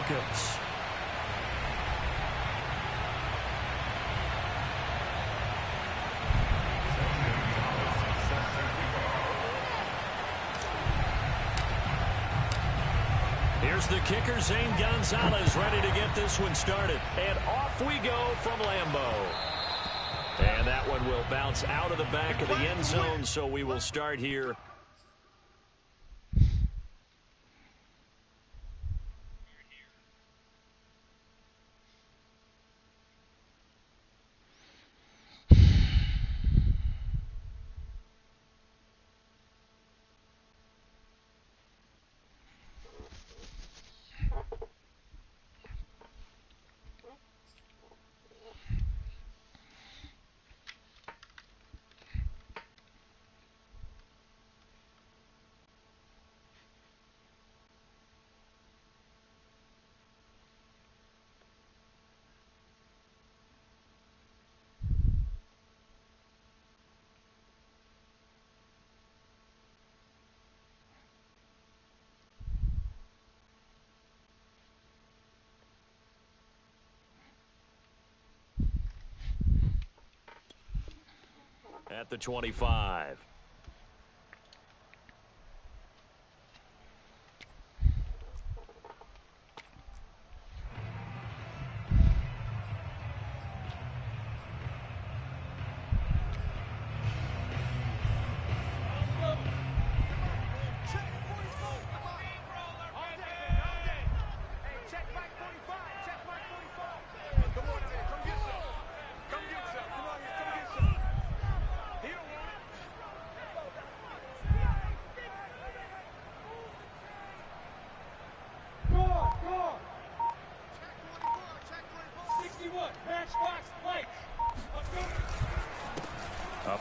Falcons. Here's the kicker, Zane Gonzalez, ready to get this one started. And off we go from Lambeau. And that one will bounce out of the back of the end zone, so we will start here. At the 25.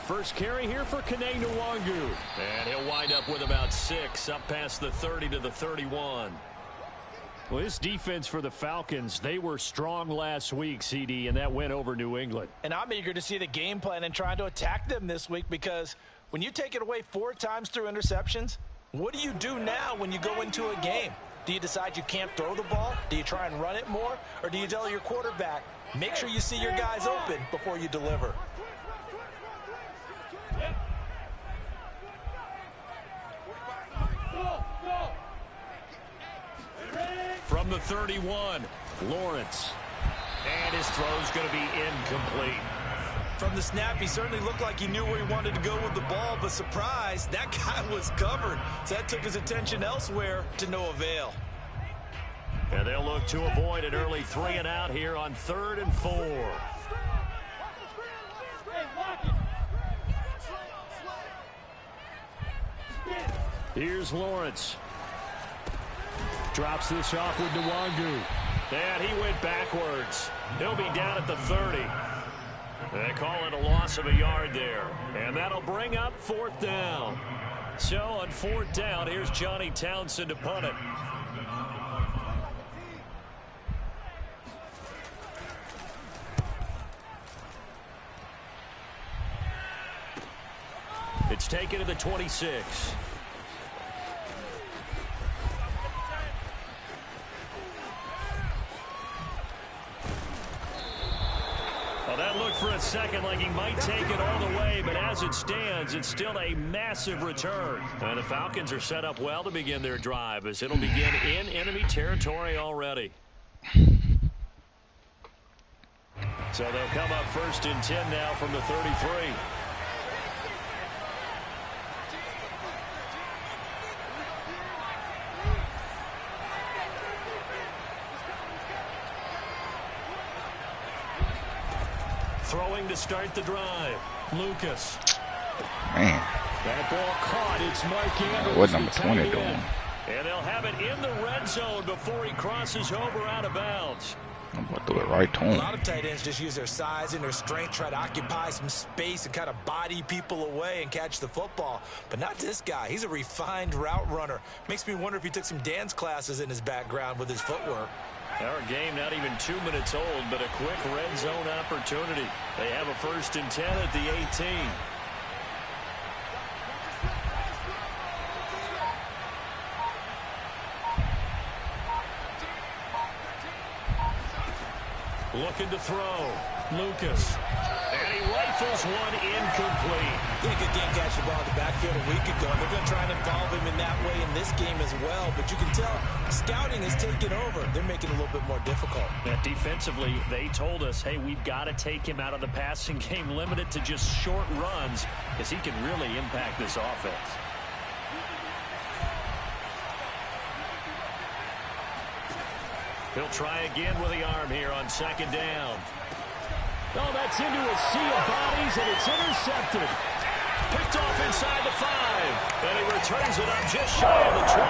First carry here for Kene Nwangu. And he'll wind up with about 6, up past the 30 to the 31. Well, this defense for the Falcons, they were strong last week, CD, and that went over New England. And I'm eager to see the game plan and trying to attack them this week, because when you take it away 4 times through interceptions, what do you do now when you go into a game? Do you decide you can't throw the ball? Do you try and run it more? Or do you tell your quarterback, make sure you see your guys open before you deliver? From the 31, Lawrence. And his throw's going to be incomplete. From the snap, he certainly looked like he knew where he wanted to go with the ball, but surprise, that guy was covered. So that took his attention elsewhere to no avail. And they'll look to avoid an early 3 and out here on 3rd and 4. Here's Lawrence. Drops this off with Nwangu. And he went backwards. He'll be down at the 30. They call it a loss of a yard there. And that'll bring up 4th down. So on 4th down, here's Johnny Townsend to punt it. It's taken to the 26. Well, that looked for a second like he might take it all the way, but as it stands, it's still a massive return. And the Falcons are set up well to begin their drive, as it'll begin in enemy territory already. So they'll come up 1st and 10 now from the 33. Throwing to start the drive. Lucas. Man. That ball caught. It's Mark Andrews. What number 20 doing? And they'll have it in the red zone before he crosses over out of bounds. I'm going to throw it right to him. A lot of tight ends just use their size and their strength, try to occupy some space and kind of body people away and catch the football. But not this guy. He's a refined route runner. Makes me wonder if he took some dance classes in his background with his footwork. Our game not even 2 minutes old, but a quick red zone opportunity. They have a 1st and 10 at the 18. Looking to throw. Lucas. And he rifles one incomplete. He good game catching the ball in the backfield a week ago. They're going to try and involve him in that way in this game as well. But you can tell scouting is taking over. They're making it a little bit more difficult. Yeah, defensively, they told us, hey, we've got to take him out of the passing game, limited to just short runs, because he can really impact this offense. He'll try again with the arm here on second down. Oh, that's into a sea of bodies, and it's intercepted. Picked off inside the 5. And he returns it up just shy of the 20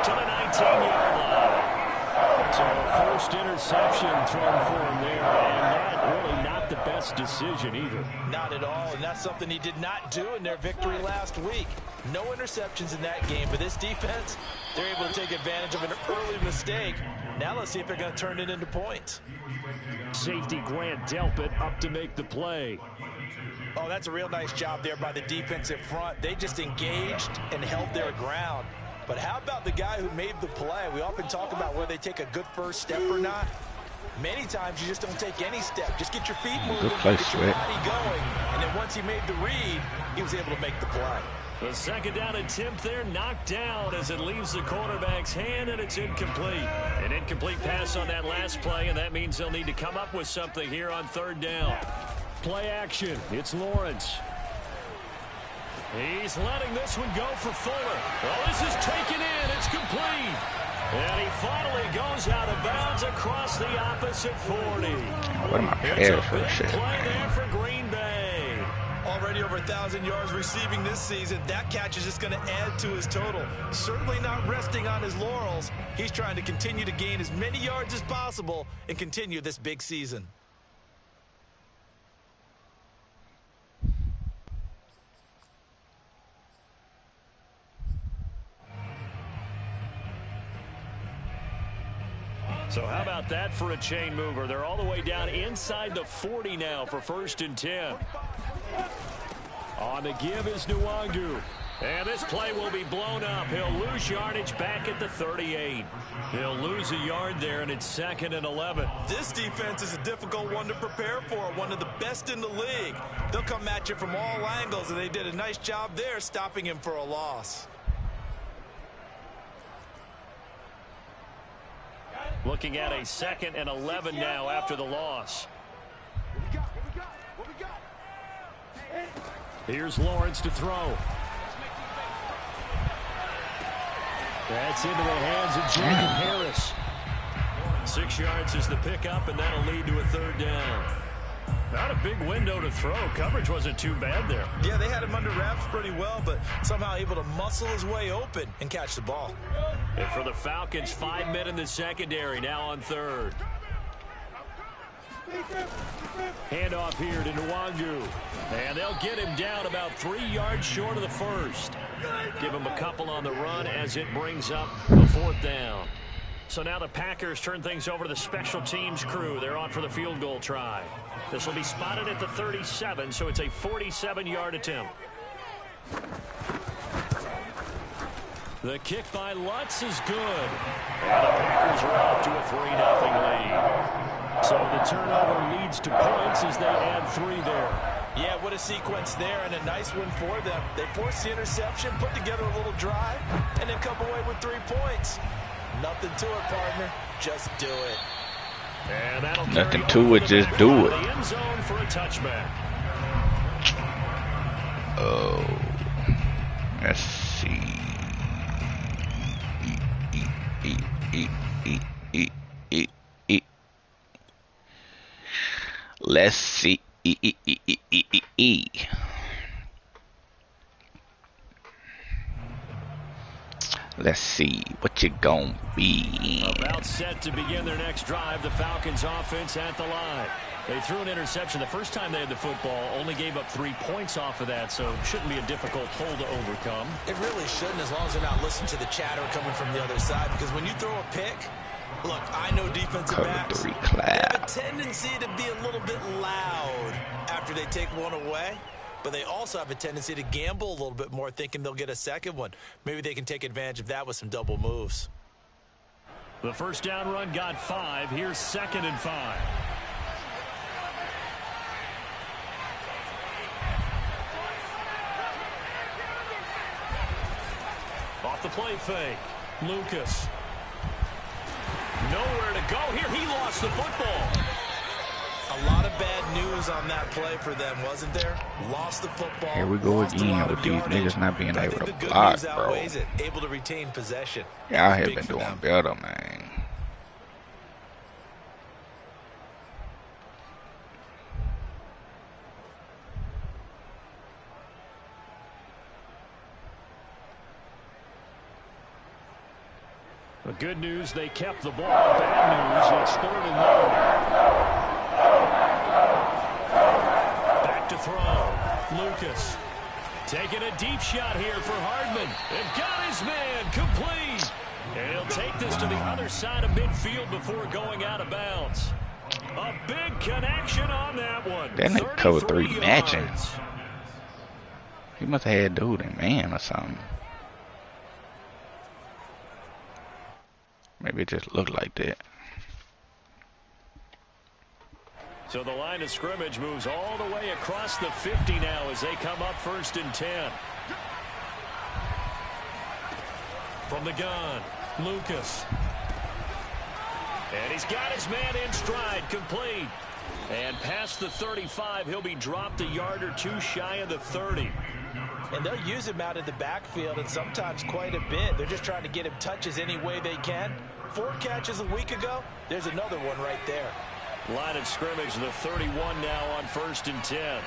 to the 19-yard line. So first interception thrown for him there, and that really not the best decision either. Not at all, and that's something he did not do in their victory last week. No interceptions in that game, but this defense, they're able to take advantage of an early mistake. Now let's see if they're going to turn it into points. Safety Grant Delpit up to make the play. Oh, that's a real nice job there by the defensive front. They just engaged and held their ground. But how about the guy who made the play? We often talk about whether they take a good first step or not. Many times you just don't take any step. Just get your feet moving, get your body going. And then once he made the read, he was able to make the play. The second down attempt there knocked down as it leaves the quarterback's hand, and it's incomplete. An incomplete pass on that last play, and that means they'll need to come up with something here on third down. Play action. It's Lawrence. He's letting this one go for Fuller. Well, this is taken in. It's complete. And he finally goes out of bounds across the opposite 40. What am I prepared for this shit? Play there for Green Bay. Already over 1,000 yards receiving this season. That catch is just going to add to his total. Certainly not resting on his laurels. He's trying to continue to gain as many yards as possible and continue this big season. So how about that for a chain mover? They're all the way down inside the 40 now for 1st and 10. On the give is Nwangu. And this play will be blown up. He'll lose yardage back at the 38. He'll lose a yard there, and it's 2nd and 11. This defense is a difficult one to prepare for, one of the best in the league. They'll come at you from all angles, and they did a nice job there stopping him for a loss. Looking at a 2nd and 11 now after the loss. Here's Lawrence to throw. That's into the hands of Jacob Harris. 6 yards is the pickup, and that'll lead to a 3rd down. Not a big window to throw. Coverage wasn't too bad there. Yeah, they had him under wraps pretty well, but somehow able to muscle his way open and catch the ball. And for the Falcons, 5 men in the secondary, now on 3rd. Handoff here to Nwangu. And they'll get him down about 3 yards short of the 1st. Give him a couple on the run as it brings up the 4th down. So now the Packers turn things over to the special teams crew. They're on for the field goal try. This will be spotted at the 37, so it's a 47-yard attempt. The kick by Lutz is good. And the Packers are off to a 3-0 lead. So the turnover leads to points as they add 3 there. Yeah, what a sequence there, and a nice one for them. They forced the interception, put together a little drive, and then come away with 3 points. Nothing to it, partner. Just do it. And that'll Nothing to it, just do it. The end zone for a touchback. Oh, let's see. Let's see. Let's see what you gonna be. About set to begin their next drive. The Falcons offense at the line. They threw an interception the first time they had the football. Only gave up 3 points off of that, so shouldn't be a difficult hole to overcome. It really shouldn't, as long as they're not listening to the chatter coming from the other side. Because when you throw a pick, look, I know defensive backs, they have a tendency to be a little bit loud after they take one away. But they also have a tendency to gamble a little bit more, thinking they'll get a second one. Maybe they can take advantage of that with some double moves. The first down run got 5. Here's 2nd and 5. Off the play fake. Lucas. Nowhere to go here. He lost the football. A lot of bad news on that play for them, wasn't there? Lost the football. Here we go again with these niggas not being able to block, bro. Able to retain possession. Y'all have been doing better, man. The good news, they kept the ball. Bad news, it's 3rd and 9. Back to throw. Lucas taking a deep shot here for Hardman. And got his man complete. And he'll take this to the other side of midfield before going out of bounds. A big connection on that one. That nigga cover 3 matching. He must have had dude in man or something. Maybe it just looked like that. So the line of scrimmage moves all the way across the 50 now as they come up 1st and 10. From the gun, Lucas. And he's got his man in stride, complete. And past the 35, he'll be dropped a yard or 2 shy of the 30. And they'll use him out in the backfield, and sometimes quite a bit. They're just trying to get him touches any way they can. 4 catches a week ago. There's another one right there. Line of scrimmage, the 31 now on 1st and 10.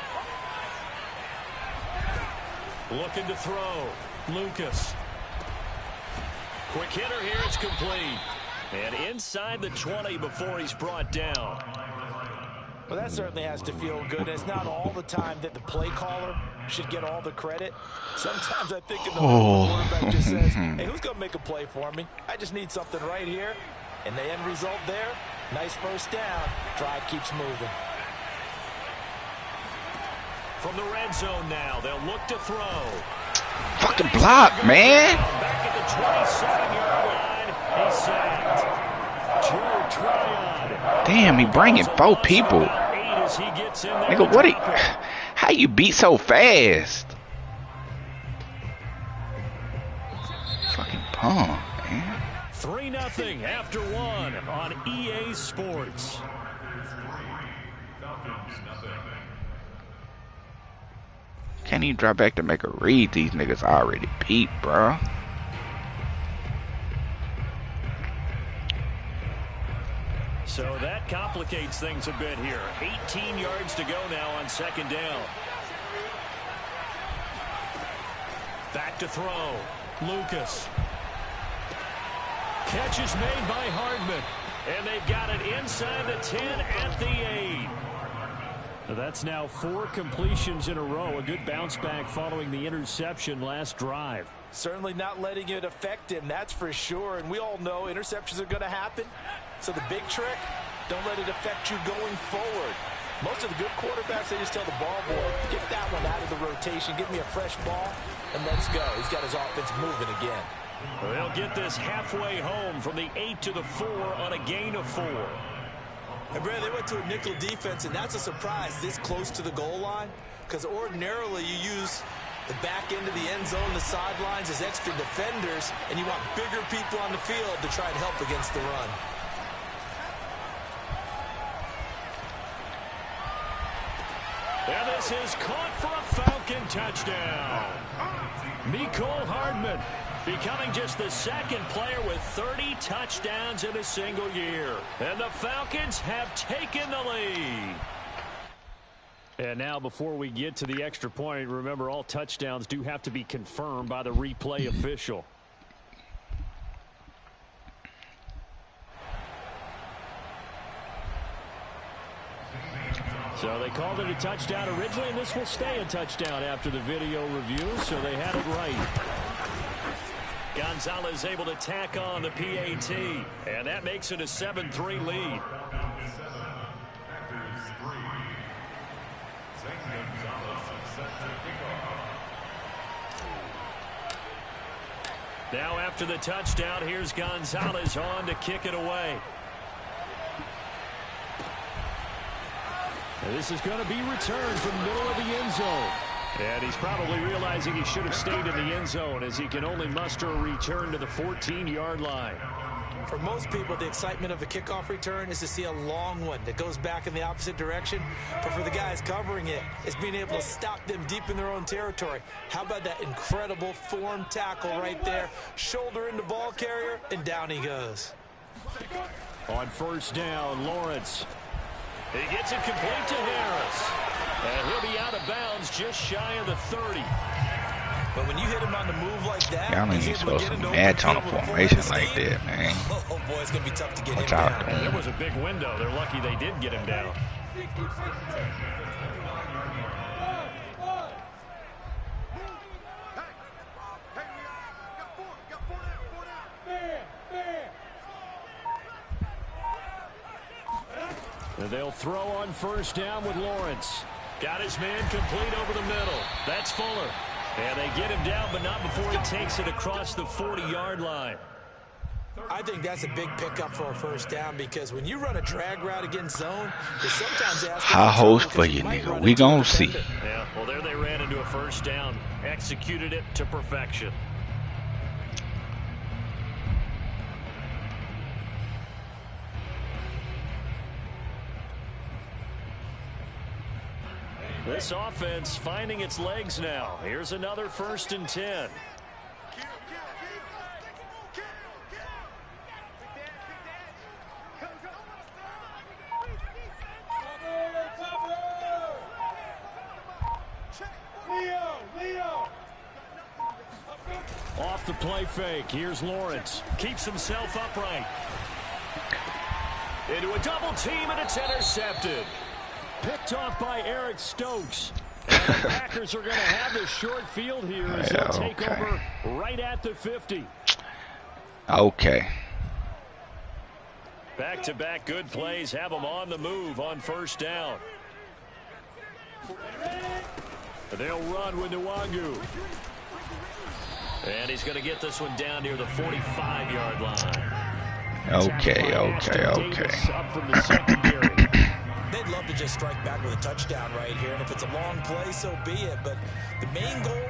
Looking to throw. Lucas. Quick hitter here. It's complete. And inside the 20 before he's brought down. Well, that certainly has to feel good. And it's not all the time that the play caller should get all the credit. Sometimes I think in the quarterback just says, hey, who's going to make a play for me? I just need something right here. And the end result there, nice first down. Drive keeps moving. From the red zone now, they'll look to throw. Fucking block, man. Back at the 27-yard line, he's sacked. Joe Tryon. Damn, he bringing 4 people. Nigga, what? How you beat so fast? Fucking punk, man. 3-0 after 1 on EA Sports. Can't even drop back to make a read. These niggas already beat, bro. So that complicates things a bit here. 18 yards to go now on 2nd down. Back to throw. Lucas. Catch is made by Hardman. And they've got it inside the 10 at the 8. That's now 4 completions in a row. A good bounce back following the interception last drive. Certainly not letting it affect him, that's for sure. And we all know interceptions are going to happen. So the big trick, don't let it affect you going forward. Most of the good quarterbacks, they just tell the ball boy, get that one out of the rotation, give me a fresh ball, and let's go. He's got his offense moving again. They'll get this halfway home from the 8 to the 4 on a gain of 4. And Brad, they went to a nickel defense, and that's a surprise this close to the goal line, because ordinarily you use the back end of the end zone, the sidelines as extra defenders, and you want bigger people on the field to try and help against the run. And this is caught for a Falcon touchdown. Mecole Hardman becoming just the 2nd player with 30 touchdowns in a single year. And the Falcons have taken the lead. And now before we get to the extra point, remember all touchdowns do have to be confirmed by the replay official. So they called it a touchdown originally, and this will stay a touchdown after the video review, so they had it right. Gonzalez able to tack on the PAT, and that makes it a 7-3 lead. Now after the touchdown, here's Gonzalez on to kick it away. And this is going to be returned from the middle of the end zone. And he's probably realizing he should have stayed in the end zone as he can only muster a return to the 14-yard line. For most people, the excitement of a kickoff return is to see a long one that goes back in the opposite direction. But for the guys covering it, it's being able to stop them deep in their own territory. How about that incredible form tackle right there? Shoulder in the ball carrier, and down he goes. On first down, Lawrence. He gets it complete to Harris. And he'll be out of bounds just shy of the 30. But when you hit him on the move like that, y'all ain't supposed to match on a formation like that, man. Oh, boy, it's going to be tough to get him out down. There was a big window. They're lucky they did get him down. And they'll throw on first down with Lawrence. Got his man complete over the middle. That's Fuller. And they get him down, but not before he takes it across the 40-yard line. I think that's a big pickup for a first down because when you run a drag route against zone, you sometimes ask high hopes for you, nigga. We gonna see. Yeah, well, there they ran into a first down. Executed it to perfection. This offense finding its legs now. Here's another 1st and 10. Off the play fake. Here's Lawrence. Keeps himself upright. Into a double team, and it's intercepted. Picked off by Eric Stokes. And the Packers are going to have the short field here as they'll take over right at the 50. Okay. Back-to-back good plays have them on the move on first down. They'll run with Nwangu. And he's going to get this one down near the 45-yard line. Okay. Up from the secondary. They'd love to just strike back with a touchdown right here, and if it's a long play, so be it. But the main goal,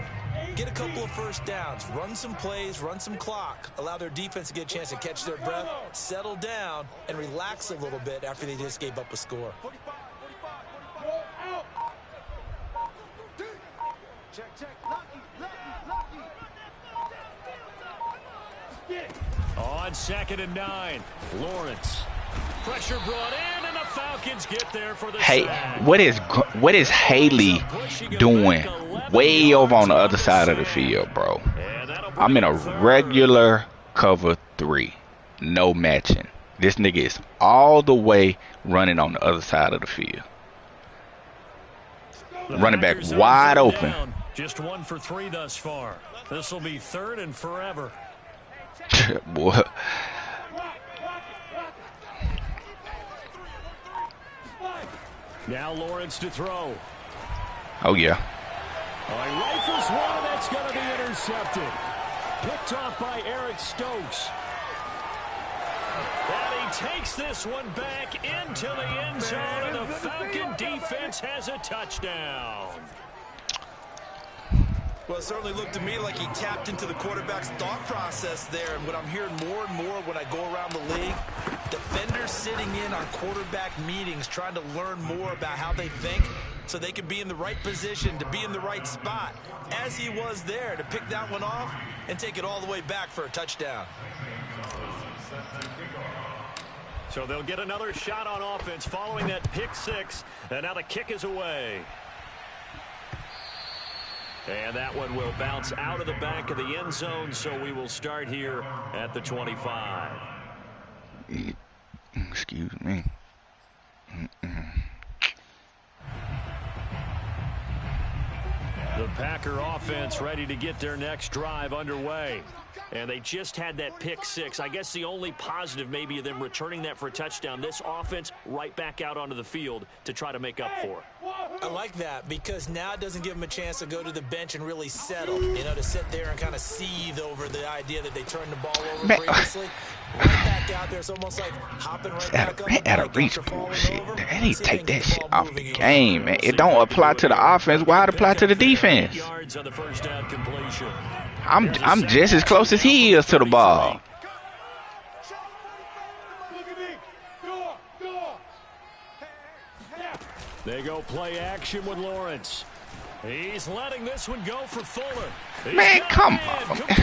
get a couple of first downs, run some plays, run some clock, allow their defense to get a chance to catch their breath, settle down, and relax a little bit after they just gave up a score. On 2nd and 9, Lawrence. Pressure brought in, and the Falcons get there for the sack. What is Haley doing way over on the other side of the field, bro? I'm in a regular cover 3. No matching. This nigga is all the way running on the other side of the field. Running back wide open. Just 1 for 3 thus far. This will be 3rd and forever. Boy. Now Lawrence to throw. Oh, yeah. He rifles one, and that's going to be intercepted. Picked off by Eric Stokes. And he takes this one back into the end zone, and the Falcon defense has a touchdown. Well, it certainly looked to me like he tapped into the quarterback's thought process there. And what I'm hearing more and more when I go around the league, defenders sitting in on quarterback meetings trying to learn more about how they think so they can be in the right position to be in the right spot, as he was there to pick that one off and take it all the way back for a touchdown. So they'll get another shot on offense following that pick 6, and now the kick is away. And that one will bounce out of the back of the end zone, so we will start here at the 25. Excuse me. The Packer offense ready to get their next drive underway. And they just had that pick 6. I guess the only positive maybe of them returning that for a touchdown. This offense right back out onto the field to try to make up for it. I like that because now it doesn't give them a chance to go to the bench and really settle, you know, to sit there and kind of seethe over the idea that they turned the ball over previously. Right back out there, it's almost like hopping right back on the Out of reach after falling bullshit. over. They need to take that shit ball off the moving game, man. It don't apply to the offense. Why it apply to the defense? Yards on the first down completion. I'm just as close as he is to the ball. They go play action with Lawrence. He's letting this one go for Fuller. Man, come on. Complete.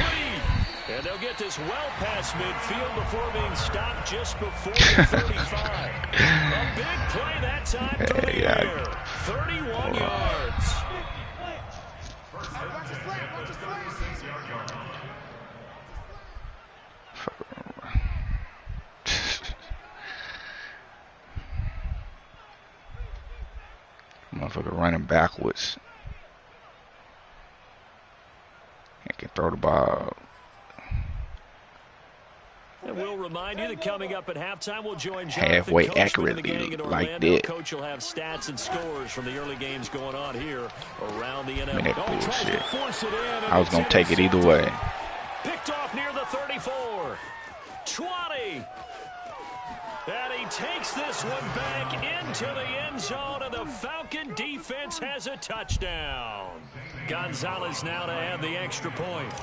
And they'll get this well past midfield before being stopped just before the 35. A big play that time for the air. 31 yards. Motherfucker running backwards. He can throw the ball. And we'll remind you that coming up at halftime, we'll join halfway Jonathan Coachman accurately in the gang in like Orlando. that. Coach will have stats and scores from the early games going on here around the NFL. Man, that bullshit. I was gonna take it either way. Picked off near the 34. 20. And he takes this one back into the end zone, and the Falcon defense has a touchdown. Gonzalez now to add the extra point.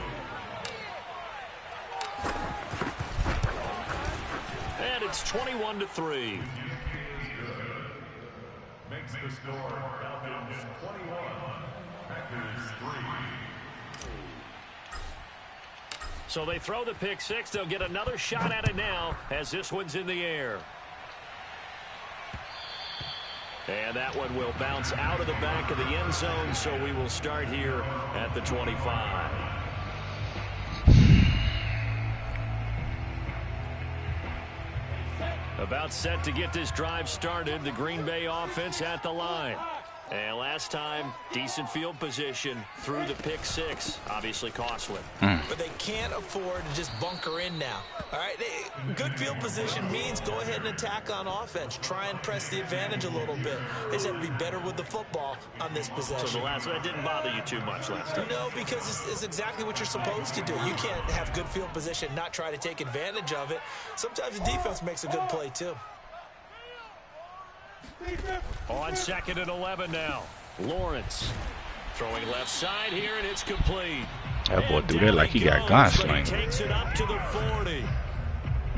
And it's 21-3. Makes the score Falcons 21, Packers 3. So they throw the pick six. They'll get another shot at it now as this one's in the air. And that one will bounce out of the back of the end zone, so we will start here at the 25. About set to get this drive started. The Green Bay offense at the line. And last time, decent field position through the pick six. Obviously costly. But they can't afford to just bunker in now. All right, good field position means go ahead and attack on offense. Try and press the advantage a little bit. They just have to be better with the football on this possession. So the last one, that didn't bother you too much last time? No, because it's exactly what you're supposed to do. You can't have good field position, not try to take advantage of it. Sometimes the defense makes a good play, too. On 2nd and 11 now. Lawrence throwing left side here, and it's complete. That boy do that like he got gunsling. Takes it up to the 40.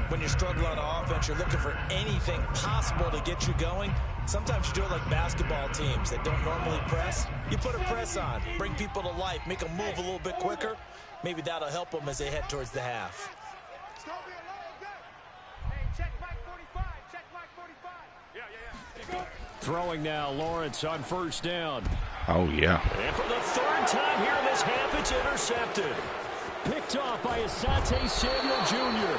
When you struggle on offense, you're looking for anything possible to get you going. Sometimes you do it like basketball teams that don't normally press. You put a press on, bring people to life, make them move a little bit quicker. Maybe that'll help them as they head towards the half. Throwing now, Lawrence on first down. Oh, yeah. And for the third time here in this half, it's intercepted. Picked off by Asante Samuel Jr.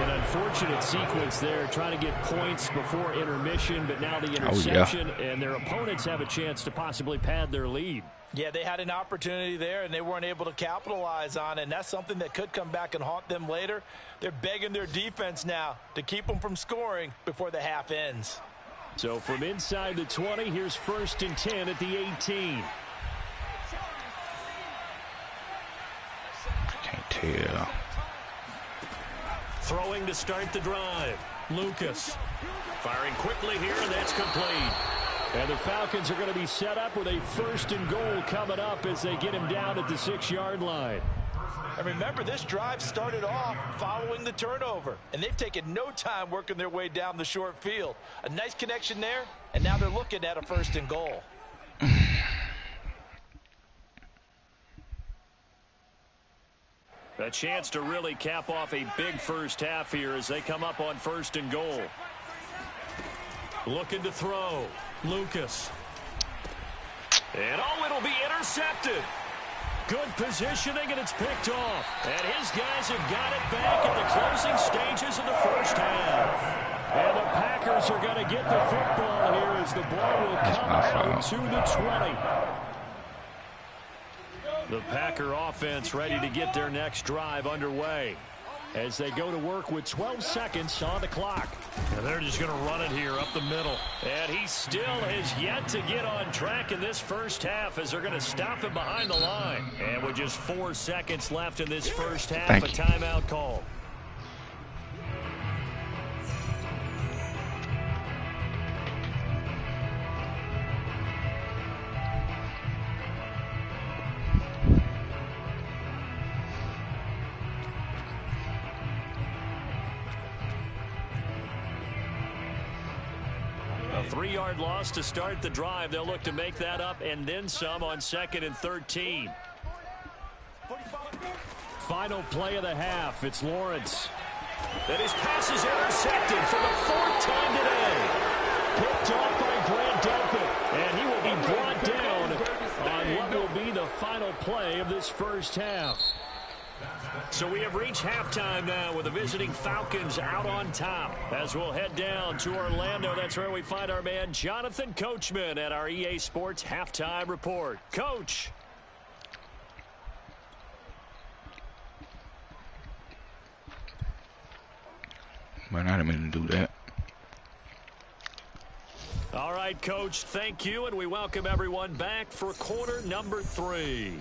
An unfortunate sequence there, trying to get points before intermission, but now the interception, and their opponents have a chance to possibly pad their lead. Yeah, they had an opportunity there, and they weren't able to capitalize on it, and that's something that could come back and haunt them later. They're begging their defense now to keep them from scoring before the half ends. So from inside the 20, here's 1st and 10 at the 18. Can't tell. Throwing to start the drive. Lucas firing quickly here, and that's complete. And the Falcons are going to be set up with a 1st and goal coming up as they get him down at the 6-yard line. And remember, this drive started off following the turnover, and they've taken no time working their way down the short field. A nice connection there, and now they're looking at a 1st and goal. A chance to really cap off a big first half here as they come up on 1st and goal. Looking to throw. Lucas. And it'll be intercepted. Good positioning, and it's picked off. And his guys have got it back at the closing stages of the first half. And the Packers are going to get the football here as the ball will come out to the 20. The Packer offense ready to get their next drive underway. as they go to work with 12 seconds on the clock. And they're just going to run it here up the middle. And he still has yet to get on track in this first half as they're going to stop him behind the line. And with just 4 seconds left in this first half, a timeout call. A 3-yard loss to start the drive. They'll look to make that up and then some on 2nd and 13. Final play of the half. It's Lawrence. And his pass is intercepted for the 4th time today. Picked off by Grant Delpit. And he will be brought down on what will be the final play of this first half. So we have reached halftime now with the visiting Falcons out on top. As we'll head down to Orlando, that's where we find our man Jonathan Coachman at our EA Sports Halftime Report. Coach. Man, I didn't mean to do that. All right, Coach, thank you, and we welcome everyone back for quarter number 3.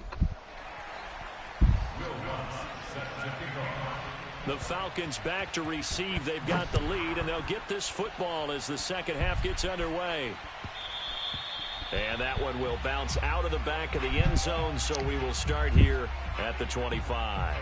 The Falcons back to receive. They've got the lead, and they'll get this football as the second half gets underway. And that one will bounce out of the back of the end zone, so we will start here at the 25.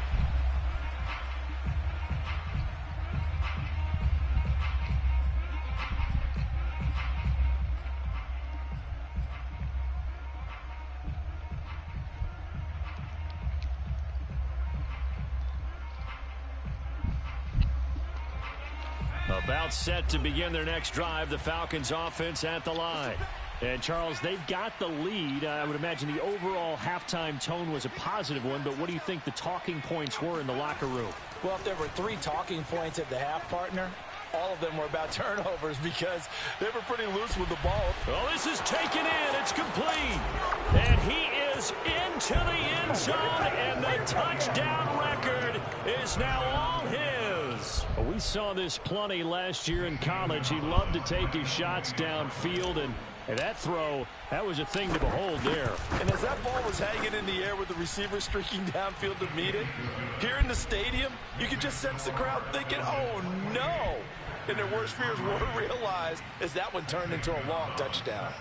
About set to begin their next drive. The Falcons offense at the line. And, Charles, they've got the lead. I would imagine the overall halftime tone was a positive one, but what do you think the talking points were in the locker room? Well, if there were 3 talking points at the half, partner, all of them were about turnovers because they were pretty loose with the ball. Well, this is taken in. It's complete. And he is into the end zone, and the touchdown record is now all his. We saw this plenty last year in college. He loved to take his shots downfield, and that throw, that was a thing to behold there. And as that ball was hanging in the air with the receiver streaking downfield to meet it, here in the stadium, you could just sense the crowd thinking, oh, no. And their worst fears were realized as that one turned into a long touchdown.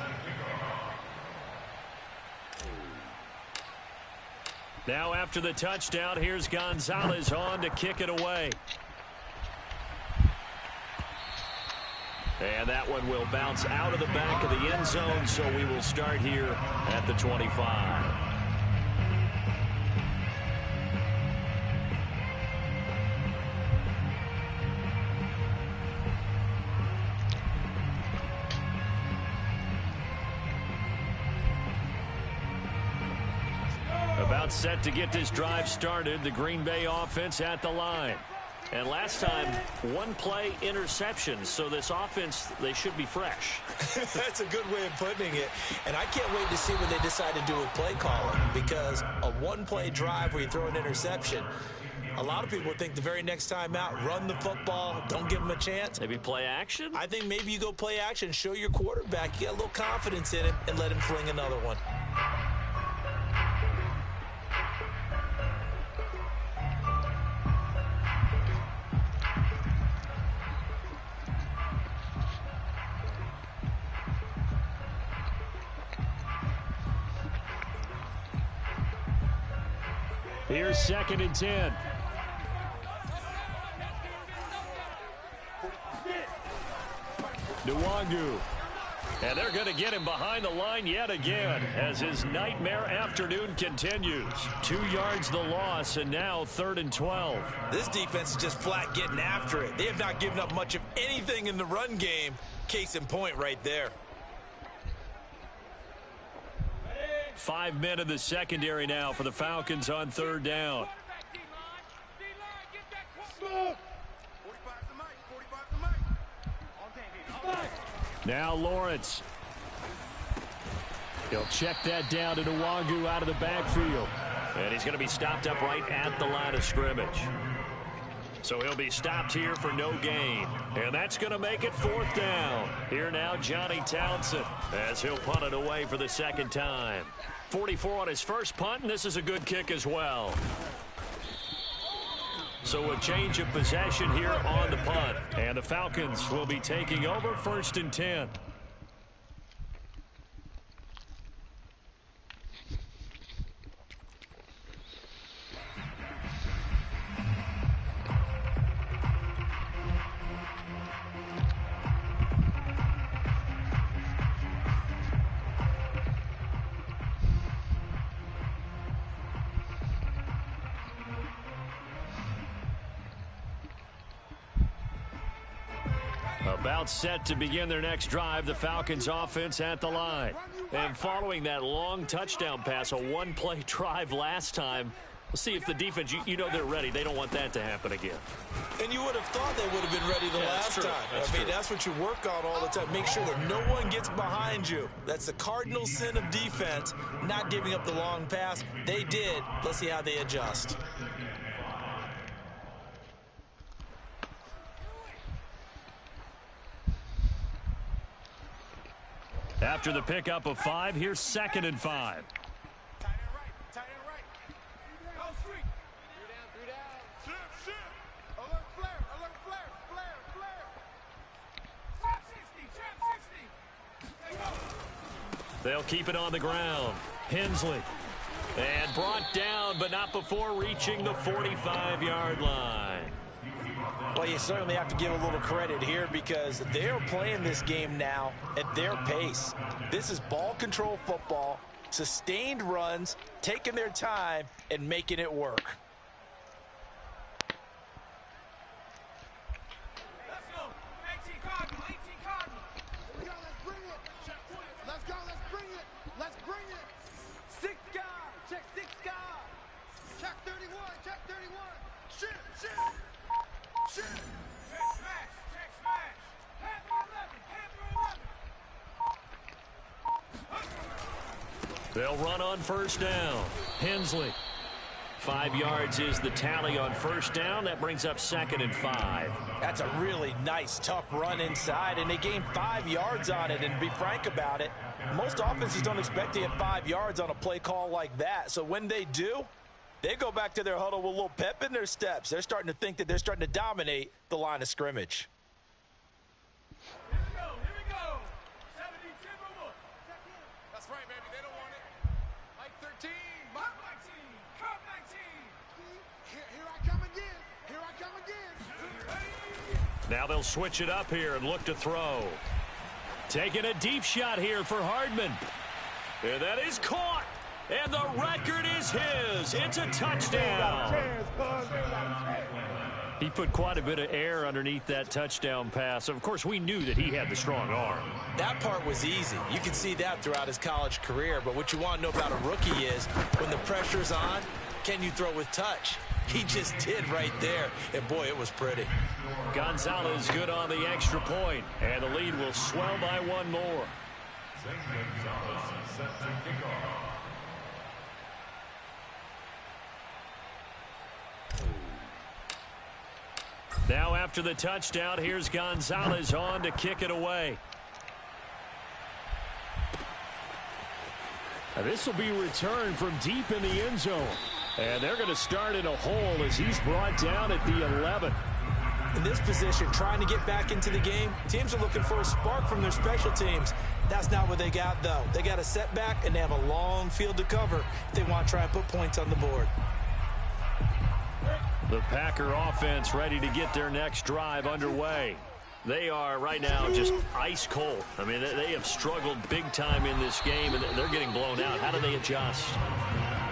Now after the touchdown, here's Gonzalez on to kick it away. And that one will bounce out of the back of the end zone, so we will start here at the 25. About set to get this drive started. The Green Bay offense at the line. And last time, 1 play interception. So this offense, they should be fresh. That's a good way of putting it. And I can't wait to see what they decide to do with play calling. Because a 1-play drive where you throw an interception, a lot of people think the very next time out, run the football, don't give them a chance. Maybe play action? I think maybe you go play action, show your quarterback you got a little confidence in him, and let him fling another one. Here's 2nd and 10. Nwangu. And they're going to get him behind the line yet again as his nightmare afternoon continues. 2 yards the loss, and now 3rd and 12. This defense is just flat getting after it. They have not given up much of anything in the run game. Case in point right there. 5 men in the secondary now for the Falcons on 3rd down. Now Lawrence. He'll check that down to Nwangu out of the backfield. And he's going to be stopped up right at the line of scrimmage. So he'll be stopped here for no gain. And that's going to make it 4th down. Here now, Johnny Townsend, as he'll punt it away for the 2nd time. 44 on his first punt, and this is a good kick as well. So a change of possession here on the punt. And the Falcons will be taking over 1st and 10. About set to begin their next drive, the Falcons offense at the line. And following that long touchdown pass, a one-play drive last time, we'll see if the defense, you know they're ready. They don't want that to happen again. And you would have thought they would have been ready the last time. That's what you work on all the time. Make sure that no one gets behind you. That's the cardinal sin of defense, not giving up the long pass. They did. Let's see how they adjust. After the pickup of 5, here's 2nd and 5. Tight end right. Go street. 3 down. Shift. Alert flare. Trap 60. They'll keep it on the ground. Hensley. And brought down, but not before reaching the 45-yard line. Well, you certainly have to give a little credit here because they're playing this game now at their pace. This is ball control football, sustained runs, taking their time, and making it work. Let's go. 18 Cardinal. Here we go. Let's bring it. Let's bring it. 6 guard. Check 6 guard. Check 31. Shit. Check smash. Panther 11. They'll run on 1st down. Hensley. 5 yards is the tally on 1st down. That brings up 2nd and 5. That's a really nice, tough run inside, and they gained 5 yards on it. And to be frank about it, most offenses don't expect to get 5 yards on a play call like that. So when they do, they go back to their huddle with a little pep in their steps. They're starting to think that they're starting to dominate the line of scrimmage. Here we go. 70 Timberwolf. That's right, baby. They don't want it. Mike 13. Mike 19. Cup 19. Here I come again. Now they'll switch it up here and look to throw. Taking a deep shot here for Hardman. And that is caught. And the record is his. It's a touchdown. He put quite a bit of air underneath that touchdown pass. Of course, we knew that he had the strong arm. That part was easy. You can see that throughout his college career. But what you want to know about a rookie is when the pressure's on, can you throw with touch? He just did right there. And, boy, it was pretty. Gonzalez good on the extra point. And the lead will swell by 1 more. Zane Gonzalez set to kick off. Now after the touchdown, here's Gonzalez on to kick it away. Now this will be returned from deep in the end zone. And they're going to start in a hole as he's brought down at the 11. In this position, trying to get back into the game, teams are looking for a spark from their special teams. That's not what they got, though. They got a setback, and they have a long field to cover if they want to try and put points on the board. The Packer offense ready to get their next drive underway. They are right now just ice cold. I mean, they have struggled big time in this game, and they're getting blown out. How do they adjust?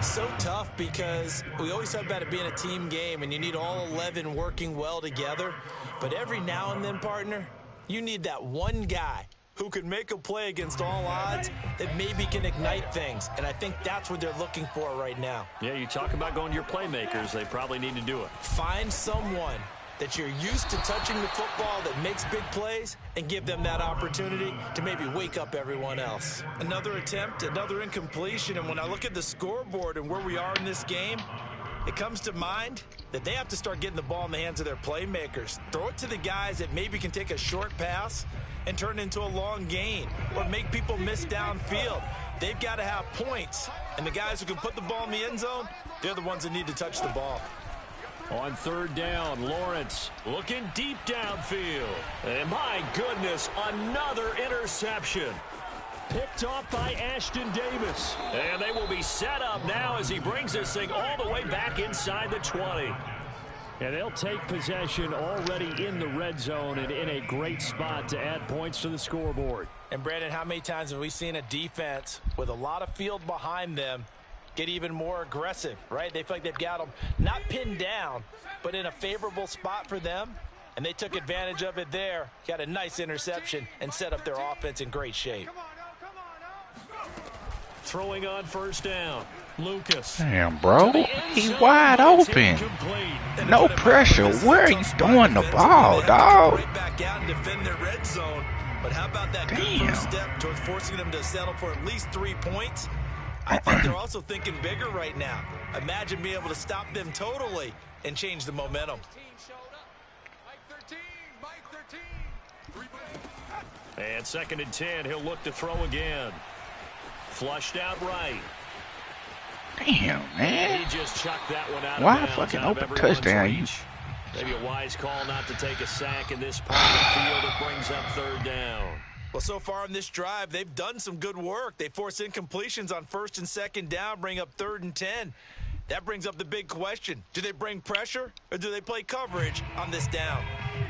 So tough because we always talk about it being a team game, and you need all 11 working well together. But every now and then, partner, you need that one guy who can make a play against all odds that maybe can ignite things. And I think that's what they're looking for right now. Yeah, you talk about going to your playmakers. They probably need to do it. Find someone that you're used to touching the football that makes big plays and give them that opportunity to maybe wake up everyone else. Another attempt, another incompletion. And when I look at the scoreboard and where we are in this game, it comes to mind that they have to start getting the ball in the hands of their playmakers. Throw it to the guys that maybe can take a short pass and turn it into a long gain or make people miss downfield. They've got to have points, and the guys who can put the ball in the end zone, they're the ones that need to touch the ball. On third down, Lawrence looking deep downfield. And my goodness, another interception. Picked off by Ashton Davis. And they will be set up now as he brings this thing all the way back inside the 20. And they'll take possession already in the red zone and in a great spot to add points to the scoreboard. And, Brandon, how many times have we seen a defense with a lot of field behind them get even more aggressive, right? They feel like they've got them not pinned down, but in a favorable spot for them, and they took advantage of it there. Got a nice interception and set up their offense in great shape. Throwing on first down, Lucas. Damn, bro. He wide open. No pressure. Where are you throwing the ball, dog? Right back out and defend their red zone. But how about that good first step towards forcing them to settle for at least 3 points? I think they're also thinking bigger right now. Imagine being able to stop them totally and change the momentum. And 2nd and 10, he'll look to throw again. Flushed out right. Damn, man. He just chucked that one out Why of bounds. fucking open touchdown? Maybe a wise call not to take a sack in this part of the field. It brings up third down. Well, so far in this drive, they've done some good work. They force incompletions on 1st and 2nd down, bring up 3rd and 10. That brings up the big question. Do they bring pressure or do they play coverage on this down?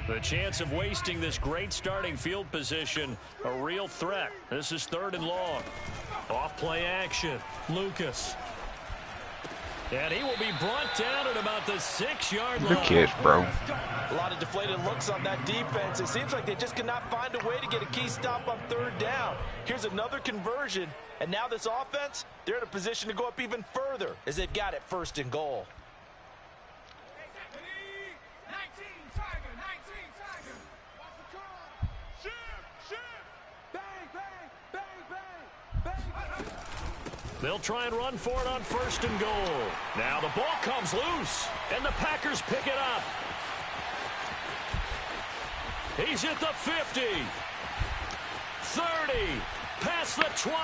The chance of wasting this great starting field position, a real threat. This is 3rd and long. Off play action, Lucas. And he will be brought down at about the 6-yard line. Good catch, bro. A lot of deflated looks on that defense. It seems like they just cannot find a way to get a key stop on 3rd down. Here's another conversion, and now this offense, they're in a position to go up even further as they've got it 1st and goal. They'll try and run for it on 1st and goal. Now the ball comes loose, and the Packers pick it up. He's at the 50, 30, past the 20.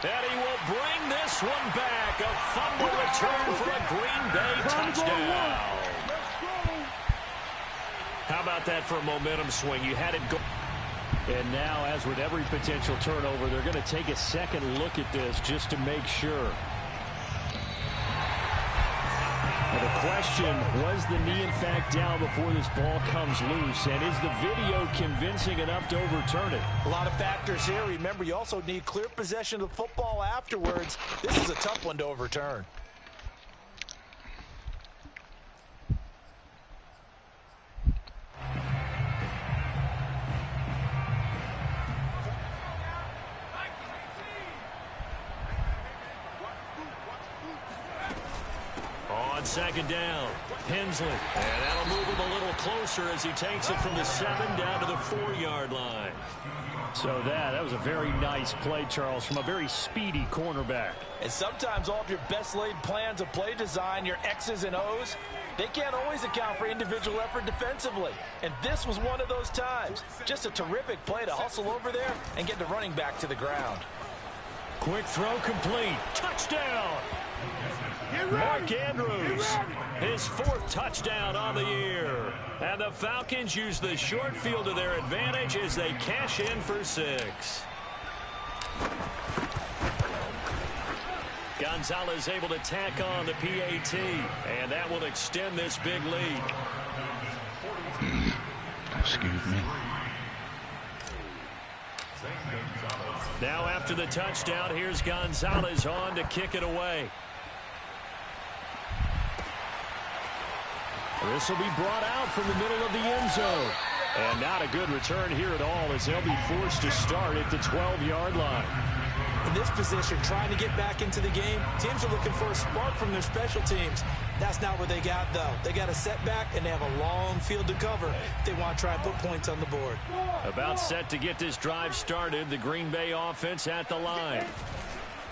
And he will bring this one back. A fumble return for a Green Bay touchdown. How about that for a momentum swing? You had it go. And now, as with every potential turnover, they're going to take a second look at this just to make sure. And the question, was the knee in fact down before this ball comes loose? And is the video convincing enough to overturn it? A lot of factors here. Remember, you also need clear possession of the football afterwards. This is a tough one to overturn. On 2nd down, Hensley. And that'll move him a little closer as he takes it from the 7 down to the 4-yard line. So that was a very nice play, Charles, from a very speedy cornerback. And sometimes all of your best laid plans of play design, your X's and O's, they can't always account for individual effort defensively. And this was one of those times. Just a terrific play to hustle over there and get the running back to the ground. Quick throw complete. Touchdown. Mark Andrews, his 4th touchdown on the year. And the Falcons use the short field to their advantage as they cash in for 6. Gonzalez able to tack on the PAT, and that will extend this big lead. Excuse me. Now after the touchdown, here's Gonzalez on to kick it away. This will be brought out from the middle of the end zone. And not a good return here at all as they'll be forced to start at the 12-yard line. In this position, trying to get back into the game, teams are looking for a spark from their special teams. That's not what they got, though. They got a setback, and they have a long field to cover if they want to try and put points on the board. About set to get this drive started, the Green Bay offense at the line.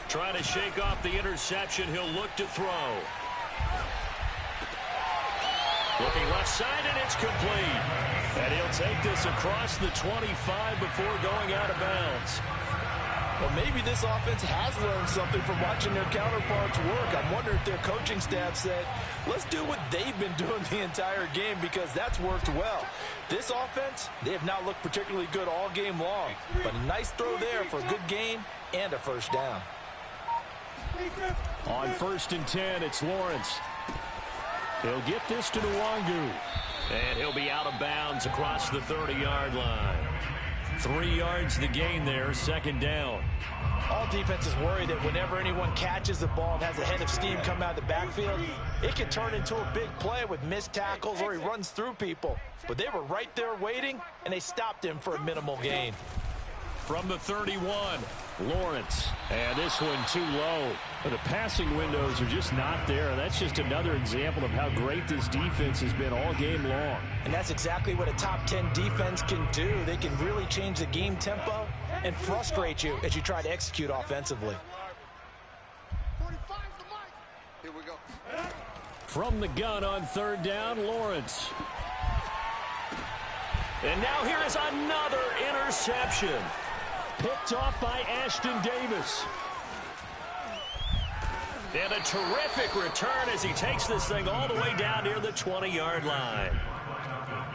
Trying to shake off the interception. He'll look to throw. Looking left side, and it's complete. And he'll take this across the 25 before going out of bounds. Well, maybe this offense has learned something from watching their counterparts work. I'm wondering if their coaching staff said, let's do what they've been doing the entire game, because that's worked well. This offense, they have not looked particularly good all game long. But a nice throw there for a good gain and a first down. On 1st and 10, it's Lawrence. He'll get this to Nwangu. And he'll be out of bounds across the 30-yard line. 3 yards the gain there, 2nd down. All defenses worry that whenever anyone catches the ball and has a head of steam come out of the backfield, it can turn into a big play with missed tackles or he runs through people. But they were right there waiting, and they stopped him for a minimal gain. From the 31, Lawrence. And this one too low. The passing windows are just not there. That's just another example of how great this defense has been all game long. And that's exactly what a top 10 defense can do. They can really change the game tempo and frustrate you as you try to execute offensively. Here we go. From the gun on 3rd down, Lawrence. And now here is another interception. Picked off by Ashton Davis. And a terrific return as he takes this thing all the way down near the 20-yard line.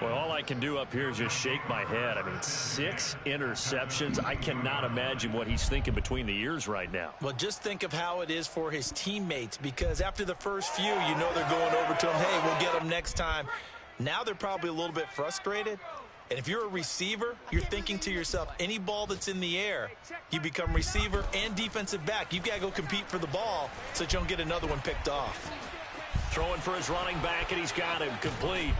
Well, all I can do up here is just shake my head. I mean, 6 interceptions. I cannot imagine what he's thinking between the ears right now. Well, just think of how it is for his teammates, because after the first few, you know they're going over to him, hey, we'll get him next time. Now they're probably a little bit frustrated. And if you're a receiver, you're thinking to yourself, any ball that's in the air, you become receiver and defensive back. You've got to go compete for the ball so that you don't get another one picked off. Throwing for his running back, and he's got him complete.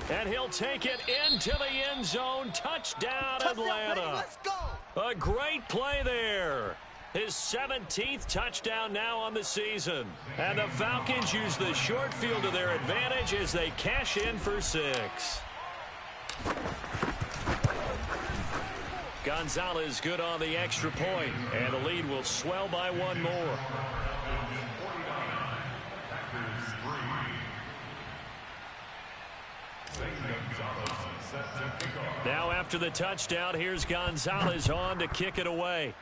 And he'll take it into the end zone. Touchdown, Atlanta. Let's go. A great play there. His 17th touchdown now on the season. And the Falcons use the short field to their advantage as they cash in for 6. Gonzalez good on the extra point, and the lead will swell by 1 more. Now after the touchdown, here's Gonzalez on to kick it away.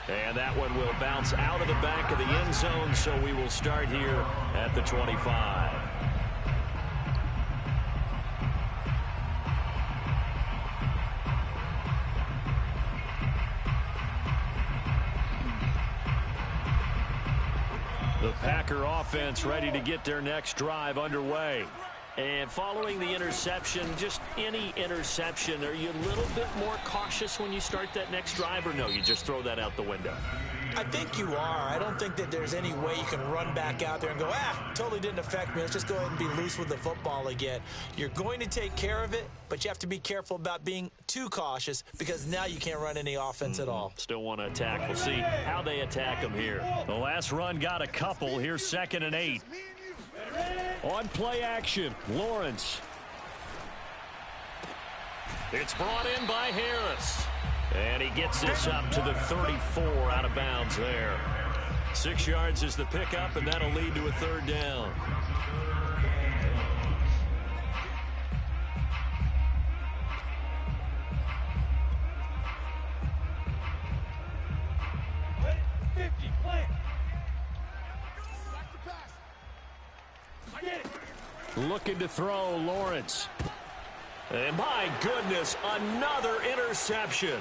And that one will bounce out of the back of the end zone, so we will start here at the 25. The Packer offense ready to get their next drive underway. And following the interception, just any interception, are you a little bit more cautious when you start that next drive, or no, you just throw that out the window? I think you are. I don't think that there's any way you can run back out there and go, totally didn't affect me. Let's just go ahead and be loose with the football again. You're going to take care of it, but you have to be careful about being too cautious, because now you can't run any offense at all. Still want to attack. We'll see how they attack them here. The last run got a couple. Here's 2nd and 8. On play action, Lawrence. It's brought in by Harris. And he gets this up to the 34, out of bounds there. 6 yards is the pickup, and that'll lead to a 3rd down. Looking to throw, Lawrence. And my goodness, another interception.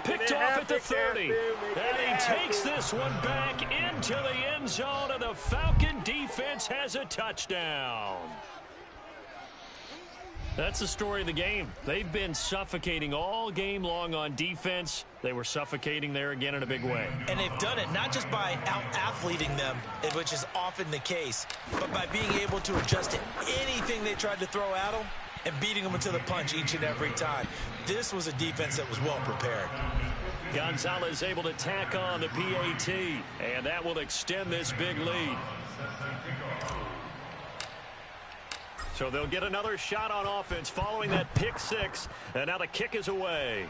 Picked off at the 30. And he takes this one back into the end zone, and the Falcon defense has a touchdown. That's the story of the game. They've been suffocating all game long on defense. They were suffocating there again in a big way. And they've done it not just by out-athleting them, which is often the case, but by being able to adjust to anything they tried to throw at them and beating them into the punch each and every time. This was a defense that was well prepared. Gonzalez able to tack on the PAT, and that will extend this big lead. So they'll get another shot on offense following that pick 6, and now the kick is away.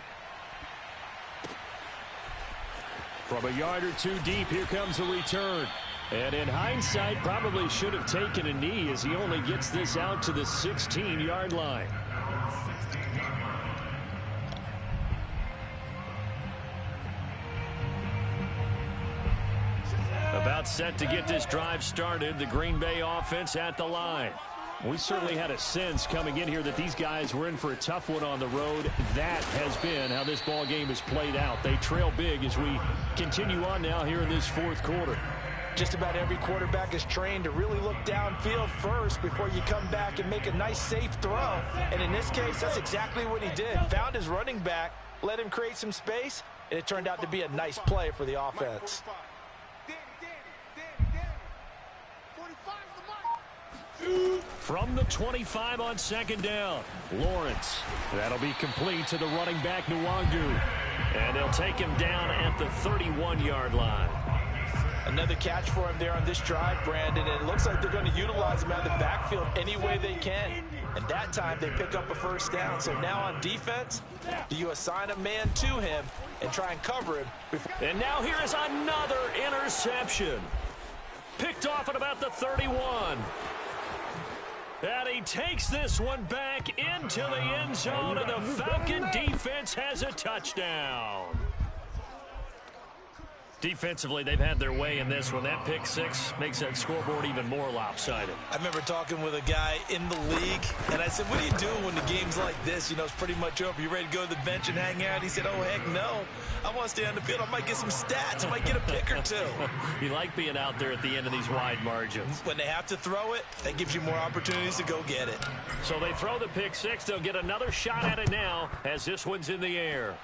From a yard or two deep, here comes a return. And in hindsight, probably should have taken a knee as he only gets this out to the 16-yard line. About set to get this drive started, the Green Bay offense at the line. We certainly had a sense coming in here that these guys were in for a tough one on the road. That has been how this ball game has played out. They trail big as we continue on now here in this fourth quarter. Just about every quarterback is trained to really look downfield first before you come back and make a nice, safe throw. And in this case, that's exactly what he did. Found his running back, let him create some space, and it turned out to be a nice play for the offense. From the 25 on second down, Lawrence. That'll be complete to the running back, Nwangu. And they'll take him down at the 31-yard line. Another catch for him there on this drive, Brandon, and it looks like they're going to utilize him out of the backfield any way they can. And that time they pick up a first down. So now on defense, do you assign a man to him and try and cover him? And now here is another interception. Picked off at about the 31. And he takes this one back into the end zone, and the Falcon defense has a touchdown. Defensively, they've had their way in this one. That pick six makes that scoreboard even more lopsided. I remember talking with a guy in the league, and I said, what are you doing when the game's like this? You know, it's pretty much over. You ready to go to the bench and hang out? He said, oh, heck no. I want to stay on the field. I might get some stats. I might get a pick or two. You like being out there at the end of these wide margins. When they have to throw it, that gives you more opportunities to go get it. So they throw the pick six. They'll get another shot at it now as this one's in the air.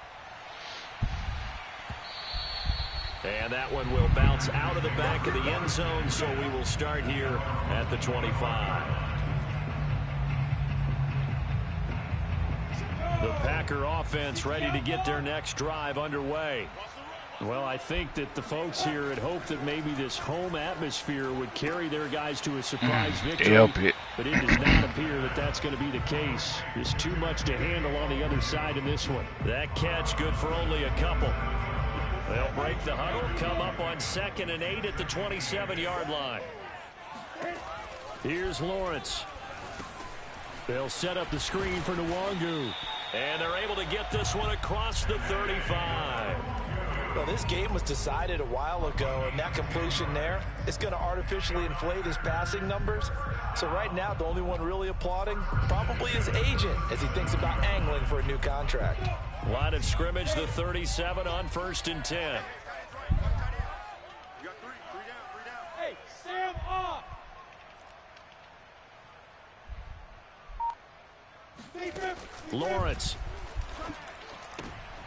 And that one will bounce out of the back of the end zone, so we will start here at the 25. The Packer offense ready to get their next drive underway. Well, I think that the folks here had hoped that maybe this home atmosphere would carry their guys to a surprise victory. But it does not appear that that's going to be the case. There's too much to handle on the other side in this one. That catch good for only a couple. They'll break the huddle, come up on 2nd and 8 at the 27-yard line. Here's Lawrence. They'll set up the screen for Nwangu. And they're able to get this one across the 35. Well, this game was decided a while ago, and that completion there is going to artificially inflate his passing numbers. So right now, the only one really applauding probably his agent as he thinks about angling for a new contract. Line of scrimmage, the 37 on 1st and 10. Hey, Sam off. Lawrence.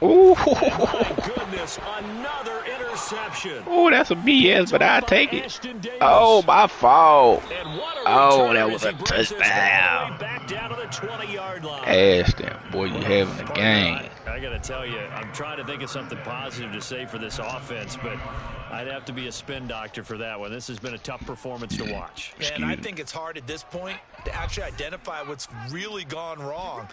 Ooh. My goodness, another interception. Ooh, that's a BS, but I take it. Oh, my fault. Oh, that was a touchdown. Back down to the 20-yard line. Ashton, boy, you having a game. I got to tell you, I'm trying to think of something positive to say for this offense, but I'd have to be a spin doctor for that one. This has been a tough performance to watch. And I think it's hard at this point to actually identify what's really gone wrong.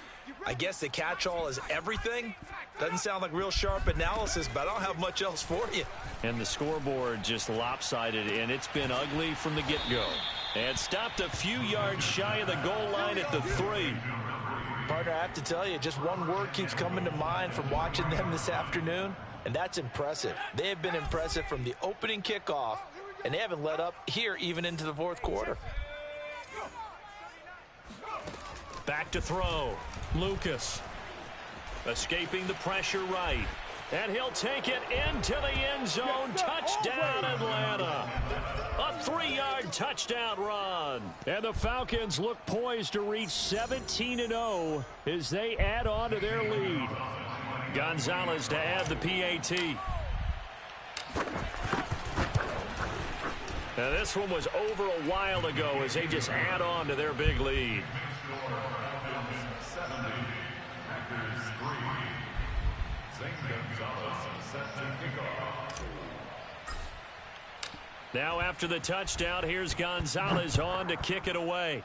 I guess the catch-all is everything. Doesn't sound like real sharp analysis, but I don't have much else for you. And the scoreboard just lopsided, and it's been ugly from the get-go. And stopped a few yards shy of the goal line at the 3. Partner, I have to tell you, just one word keeps coming to mind from watching them this afternoon, and that's impressive. They have been impressive from the opening kickoff, and they haven't let up here even into the fourth quarter. Back to throw. Lucas. Escaping the pressure right. And he'll take it into the end zone. Touchdown, Atlanta. A 3-yard touchdown run. And the Falcons look poised to reach 17-0 as they add on to their lead. Gonzalez to add the PAT. Now this one was over a while ago as they just add on to their big lead. Now after the touchdown, here's Gonzalez on to kick it away.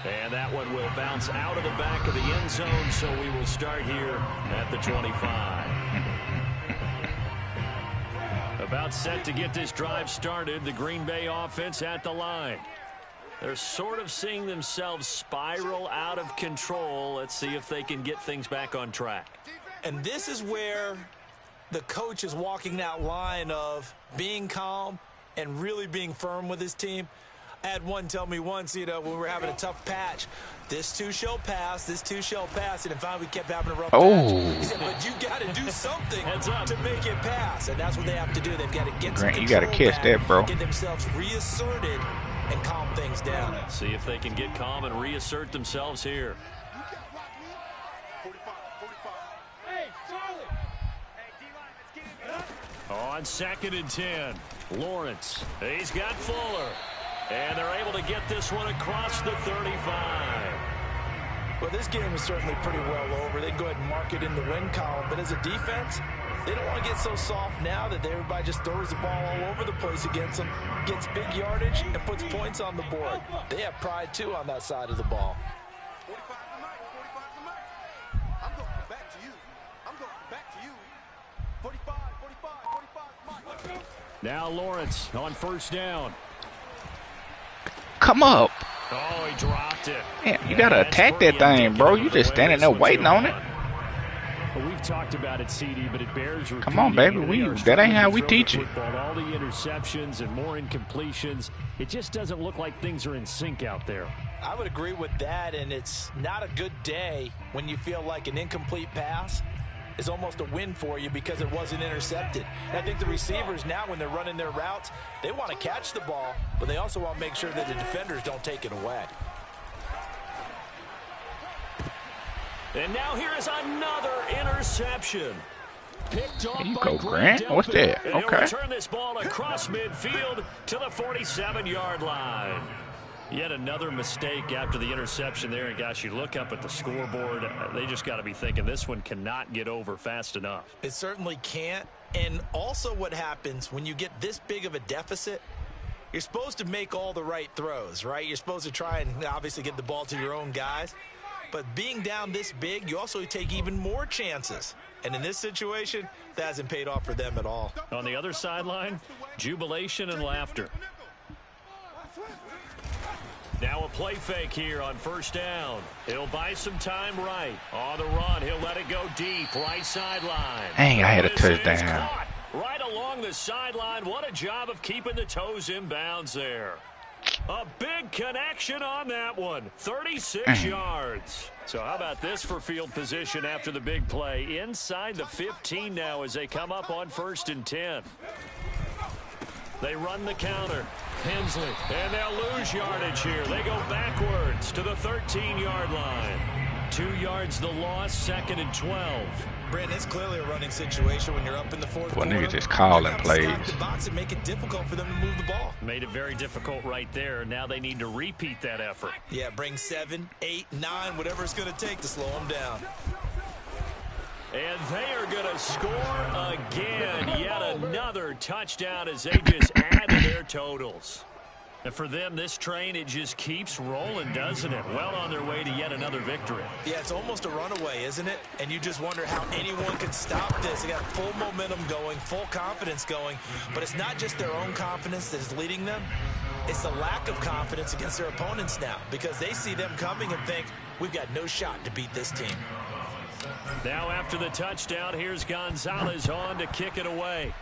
And that one will bounce out of the back of the end zone, so we will start here at the 25. About set to get this drive started, the Green Bay offense at the line. They're sort of seeing themselves spiral out of control. Let's see if they can get things back on track. And this is where the coach is walking that line of being calm and really being firm with his team. I had one tell me once, when we were having a tough patch, this too shall pass, this too shall pass. And finally we kept having a rough patch. He said, but you got to do something to make it pass. And that's what they have to do. They've got to get some control you got to catch that, bro. Get themselves reasserted and calm things down. See if they can get calm and reassert themselves here. On 2nd and 10, Lawrence. He's got Fuller. And they're able to get this one across the 35. Well, this game is certainly pretty well over. They'd go ahead and mark it in the win column. But as a defense, they don't want to get so soft now that everybody just throws the ball all over the place against them, gets big yardage, and puts points on the board. They have pride, too, on that side of the ball. 45 to Mike. I'm going back to you. I'm going back to you. 45, Mike. Now Lawrence on 1st down. Come up. Oh, he dropped it. Man, you got to attack that thing, bro. You just standing there waiting on it. Well, we've talked about it, CD, but it bears repeating. Come on, baby. That ain't how we teach it. All the interceptions and more incompletions. It just doesn't look like things are in sync out there. I would agree with that, and it's not a good day when you feel like an incomplete pass is almost a win for you because it wasn't intercepted. And I think the receivers now, when they're running their routes, they want to catch the ball, but they also want to make sure that the defenders don't take it away. And now here is another interception. Picked off There you by go, Grant. What's that? And he'll Okay. return this ball across midfield to the 47-yard line. Yet another mistake after the interception there. And, gosh, you look up at the scoreboard. They just got to be thinking this one cannot get over fast enough. It certainly can't. And also what happens when you get this big of a deficit, you're supposed to make all the right throws, right? You're supposed to try and obviously get the ball to your own guys. But being down this big, you also take even more chances. And in this situation, that hasn't paid off for them at all. On the other sideline, jubilation and laughter. Now a play fake here on 1st down. He'll buy some time right. On the run, he'll let it go deep, right sideline. Dang, I had a This is touchdown. caught right along the sideline. What a job of keeping the toes in bounds there. A big connection on that one. 36 yards. So how about this for field position after the big play? Inside the 15 now as they come up on 1st and 10. They run the counter. Hensley, and they'll lose yardage here. They go backwards to the 13-yard line. 2 yards the loss, 2nd and 12. Brandon, it's clearly a running situation when you're up in the fourth quarter. Well, niggas just calling plays. You gotta stack the box and make it difficult for them to move the ball. Made it very difficult right there. Now they need to repeat that effort. Yeah, bring 7, 8, 9, whatever it's going to take to slow them down. And they are going to score again. Yet another touchdown as they just add to their totals. And for them, this train, it just keeps rolling, doesn't it? Well on their way to yet another victory. Yeah, it's almost a runaway, isn't it? And you just wonder how anyone could stop this. They got full momentum going, full confidence going. But it's not just their own confidence that is leading them. It's the lack of confidence against their opponents now because they see them coming and think, we've got no shot to beat this team. Now after the touchdown, here's Gonzalez on to kick it away.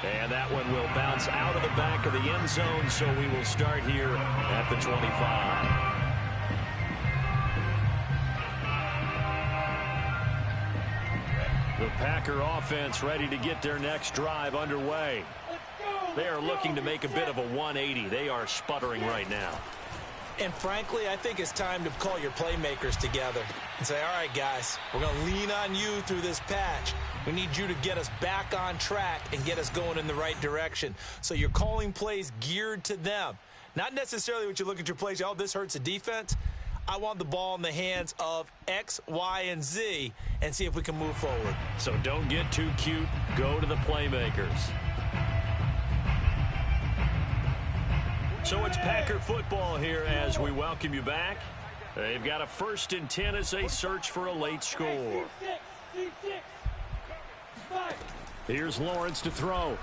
And that one will bounce out of the back of the end zone, so we will start here at the 25. The Packer offense ready to get their next drive underway. They are looking to make a bit of a 180. They are sputtering right now. And frankly, I think it's time to call your playmakers together and say, all right, guys, we're going to lean on you through this patch. We need you to get us back on track and get us going in the right direction. So you're calling plays geared to them. Not necessarily when you look at your plays, oh, this hurts the defense. I want the ball in the hands of X, Y, and Z and see if we can move forward. So don't get too cute. Go to the playmakers. So it's Packer football here as we welcome you back. They've got a 1st and 10 as they search for a late score. Here's Lawrence to throw.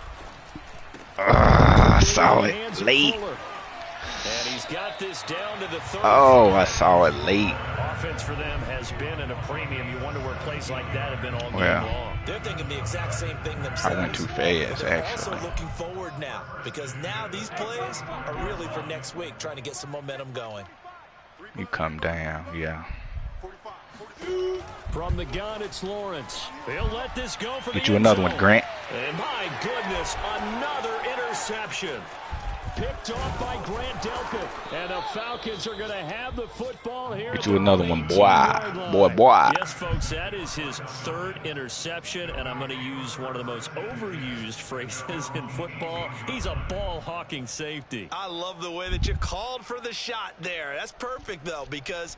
I saw it late. And he's got this down to the 30. Oh, I saw it late. Offense for them has been at a premium. You wonder where plays like that have been all game long. They're thinking the exact same thing themselves. I went too fast, They're actually. also looking forward now because now these plays are really for next week, trying to get some momentum going. You come down, yeah. From the gun, it's Lawrence. He'll let this go for Get the you end another zone. one, Grant. And my goodness, another interception. Picked off by Grant Delpit. And the Falcons are going to have the football here. Get you another one, boy. Boy. Yes, folks, that is his 3rd interception, and I'm going to use one of the most overused phrases in football. He's a ball-hawking safety. I love the way that you called for the shot there. That's perfect, though, because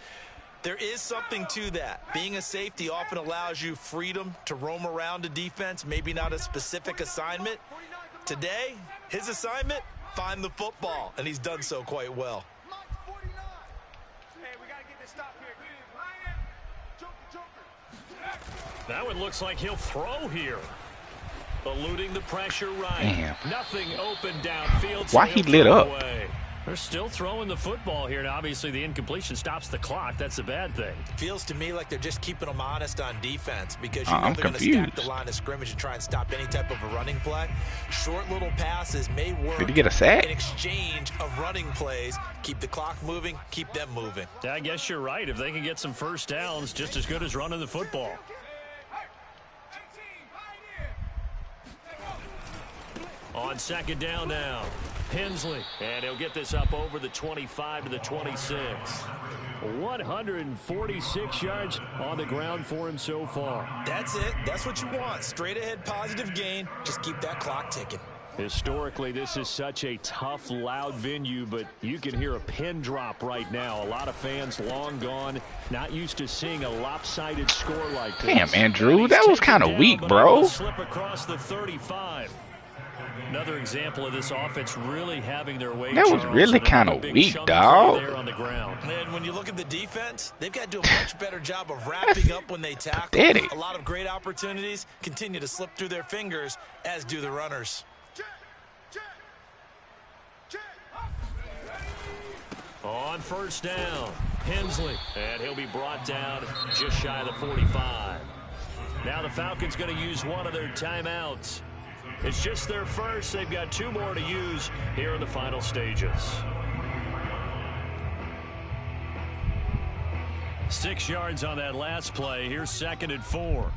there is something to that. Being a safety often allows you freedom to roam around a defense, maybe not a specific assignment. Today, his assignment, find the football, and he's done so quite well. That one looks like he'll throw here. Eluding the pressure right. Damn. Nothing open downfield. Why he lit up? Away. They're still throwing the football here. Now, obviously, the incompletion stops the clock. That's a bad thing. Feels to me like they're just keeping them honest on defense because I'm they're going to confused. stack the line of scrimmage and try and stop any type of a running play. Short little passes may work. Did he get a sack? In exchange of running plays, keep the clock moving, keep them moving. Yeah, I guess you're right. If they can get some first downs, just as good as running the football. On 2nd down now, Hensley, and he'll get this up over the 25 to the 26. 146 yards on the ground for him so far. That's it. That's what you want. Straight ahead positive gain. Just keep that clock ticking. Historically, this is such a tough, loud venue, but you can hear a pin drop right now. A lot of fans long gone, not used to seeing a lopsided score like this. Damn, Andrew, that was kind of weak, bro. Slip across the 35. Another example of this offense really having their way. That was really kind of weak, dog. And when you look at the defense, they've got to do a much better job of wrapping up when they tackle. Pathetic. A lot of great opportunities continue to slip through their fingers, as do the runners. On 1st down, Hensley, and he'll be brought down just shy of the 45. Now the Falcons going to use one of their timeouts. It's just their first. They've got 2 more to use here in the final stages. 6 yards on that last play. Here's 2nd and 4.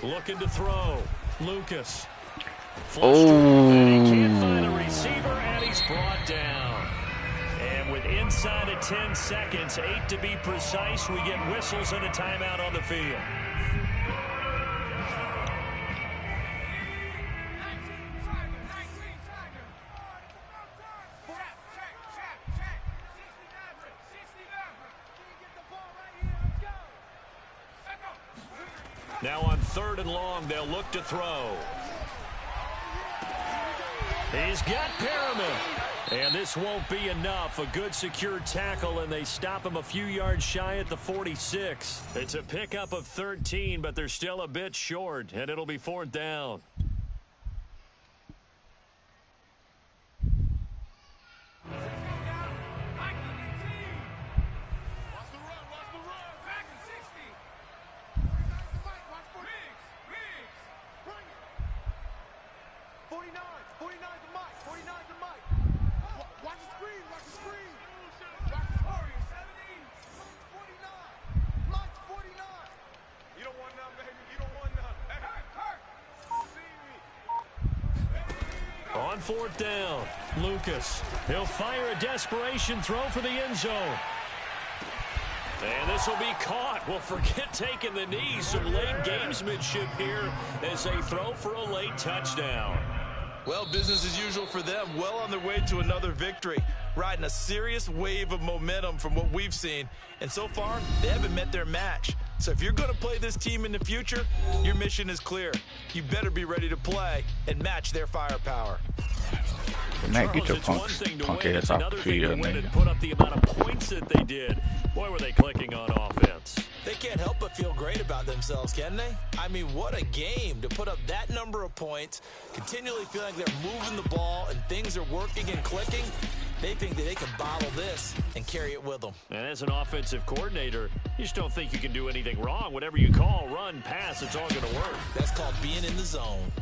Looking to throw. Lucas. Oh. He can't find a receiver, and he's brought down. And with inside of 10 seconds, 8 to be precise, we get whistles and a timeout on the field. Now on 3rd and long, they'll look to throw. He's got Perriman. And this won't be enough. A good secure tackle, and they stop him a few yards shy at the 46. It's a pickup of 13, but they're still a bit short, and it'll be 4th down. On 4th down, Lucas. He'll fire a desperation throw for the end zone. And this will be caught. Well, forget taking the knee. Some late gamesmanship here as they throw for a late touchdown. Well, business as usual for them. Well on their way to another victory. Riding a serious wave of momentum from what we've seen. And so far, they haven't met their match. So if you're going to play this team in the future, your mission is clear. You better be ready to play and match their firepower. Man, get your Charles, punk ass off the field, nigga. Put up the amount of points that they did. Boy, were they clicking on offense. They can't help but feel great about themselves, can they? I mean, what a game to put up that number of points, continually feeling like they're moving the ball and things are working and clicking. They think that they can bottle this and carry it with them. And as an offensive coordinator, you just don't think you can do anything wrong. Whatever you call, run, pass, it's all going to work. That's called being in the zone.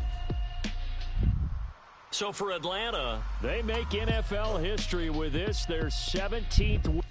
So for Atlanta, they make NFL history with this, their 17th win.